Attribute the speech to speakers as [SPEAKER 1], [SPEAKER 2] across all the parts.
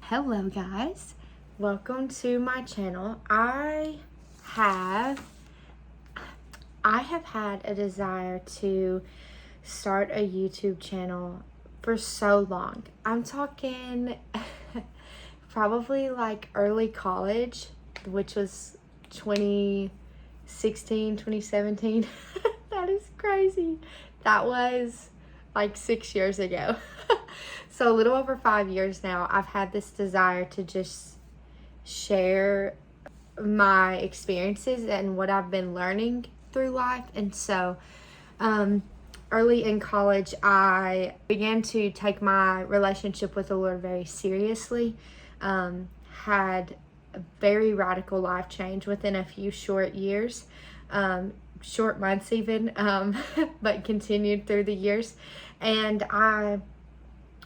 [SPEAKER 1] Hello guys, welcome to my channel. I have had a desire to start a YouTube channel for so long. I'm talking probably like early college, which was 2016, 2017. That is crazy. That was like 6 years ago. So a little over 5 years now, I've had this desire to just share my experiences and what I've been learning through life. And so early in college, I began to take my relationship with the Lord very seriously. Had a very radical life change within a few short years, short months even, but continued through the years. And I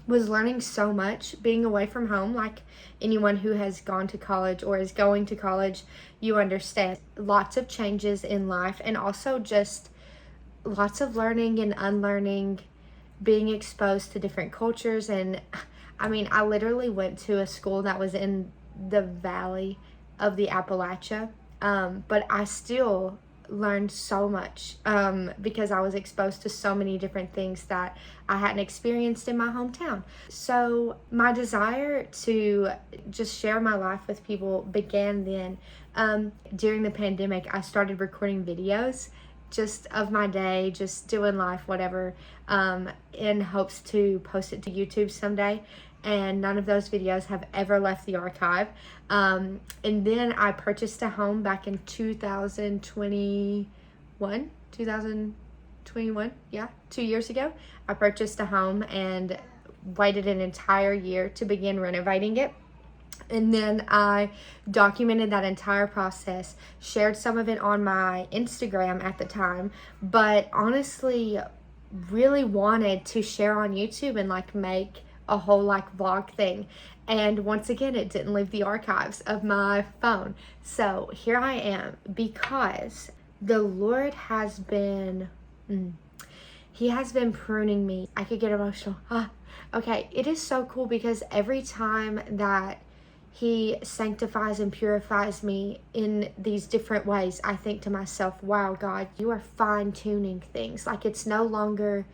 [SPEAKER 1] was learning so much being away from home. Like anyone who has gone to college or is going to college, you understand lots of changes in life, and also just lots of learning and unlearning, being exposed to different cultures. And I mean, I literally went to a school that was in the valley of the Appalachia, but I still learned so much because I was exposed to so many different things that I hadn't experienced in my hometown. So my desire to just share my life with people began then. During the pandemic, I started recording videos just of my day, just doing life, whatever, in hopes to post it to YouTube someday. And none of those videos have ever left the archive. And then I purchased a home back in 2021, yeah, 2 years ago. I purchased a home and waited an entire year to begin renovating it. And then I documented that entire process, shared some of it on my Instagram at the time, but honestly really wanted to share on YouTube and like make a whole like vlog thing. And once again, it didn't leave the archives of my phone. So here I am, because the Lord has been, He has been pruning me. I could get emotional. Okay, it is so cool because every time that He sanctifies and purifies me in these different ways, I think to myself, wow, God, you are fine-tuning things. Like, it's no longer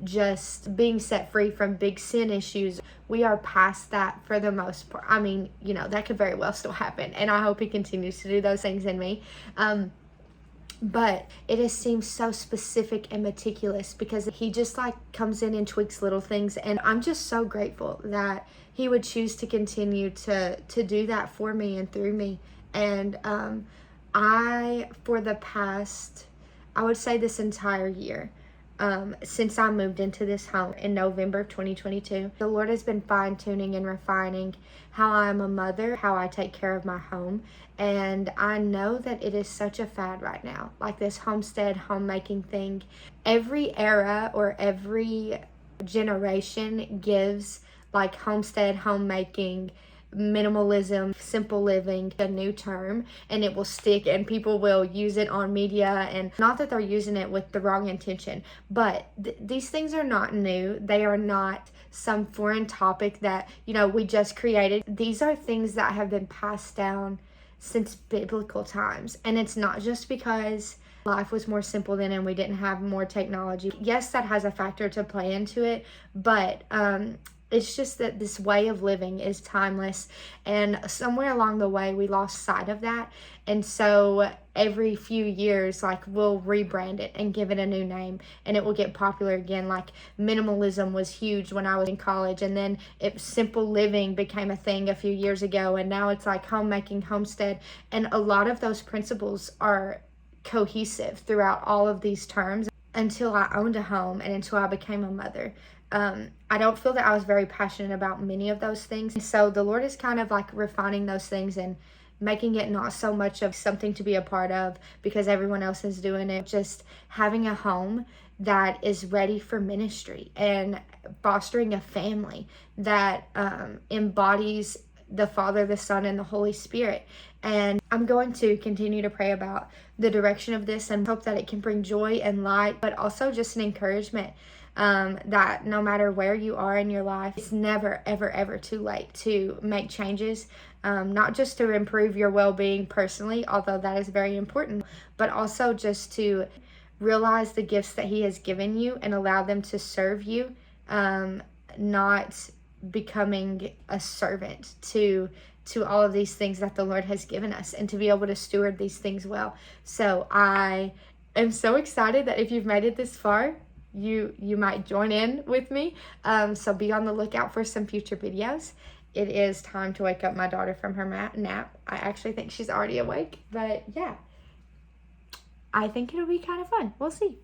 [SPEAKER 1] just being set free from big sin issues. We are past that for the most part. I mean, that could very well still happen, and I hope He continues to do those things in me. But it has seemed so specific and meticulous because He just like comes in and tweaks little things. And I'm just so grateful that He would choose to continue to do that for me and through me. And for the past, I would say this entire year, since I moved into this home in November of 2022, the Lord has been fine-tuning and refining how I'm a mother, how I take care of my home. And I know that it is such a fad right now, like this homestead, homemaking thing. Every era or every generation gives like homestead, homemaking, minimalism, simple living a new term, and it will stick, and people will use it on media. And not that they're using it with the wrong intention, but these things are not new. They are not some foreign topic that we just created. These are things that have been passed down since biblical times. And it's not just because life was more simple then and we didn't have more technology. Yes, that has a factor to play into it, but it's just that this way of living is timeless, and somewhere along the way we lost sight of that. And so every few years, like, we'll rebrand it and give it a new name, and it will get popular again. Like, minimalism was huge when I was in college, and then simple living became a thing a few years ago, and now it's like homemaking, homestead. And a lot of those principles are cohesive throughout all of these terms until I owned a home and until I became a mother. I don't feel that I was very passionate about many of those things. And so the Lord is kind of like refining those things and making it not so much of something to be a part of because everyone else is doing it. Just having a home that is ready for ministry and fostering a family that embodies the Father, the Son, and the Holy Spirit. And I'm going to continue to pray about the direction of this and hope that it can bring joy and light, but also just an encouragement that no matter where you are in your life, it's never, ever, ever too late to make changes, not just to improve your well-being personally, although that is very important, but also just to realize the gifts that He has given you and allow them to serve you, not becoming a servant to all of these things that the Lord has given us, and to be able to steward these things well. So I am so excited that if you've made it this far, you might join in with me. So be on the lookout for some future videos. It is time to wake up my daughter from her nap. I actually think she's already awake, but yeah, I think it'll be kind of fun. We'll see.